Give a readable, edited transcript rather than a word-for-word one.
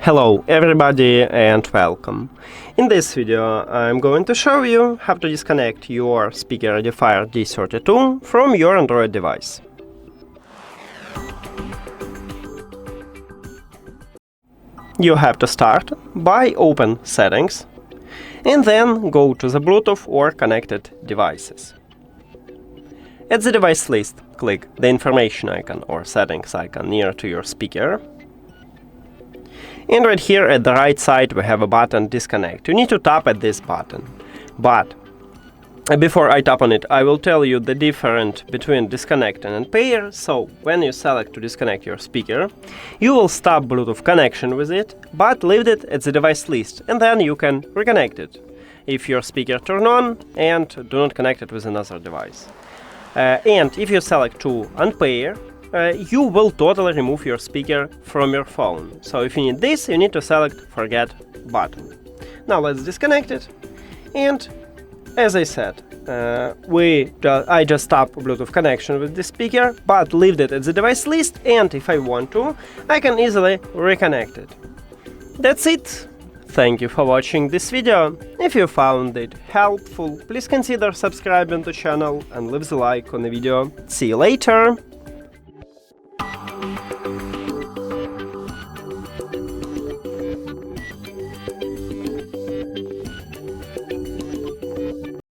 Hello everybody and welcome. In this video I'm going to show you how to disconnect your speaker EDIFIER D32 from your Android device. You have to start by open Settings and then go to the Bluetooth or connected devices. At the device list, click the information icon or settings icon near to your speaker. And right here at the right side we have a button Disconnect. You need to tap at this button. But before I tap on it, I will tell you the difference between disconnect and unpair. So when you select to disconnect your speaker, you will stop Bluetooth connection with it, but leave it at the device list, and then you can reconnect it if your speaker turn on and do not connect it with another device. And if you select to unpair, you will totally remove your speaker from your phone. So if you need this, you need to select Forget button. Now let's disconnect it. And as I said, I just stopped Bluetooth connection with the speaker, but leave it at the device list, and if I want to, I can easily reconnect it. That's it. Thank you for watching this video. If you found it helpful, please consider subscribing to the channel and leave the like on the video. See you later!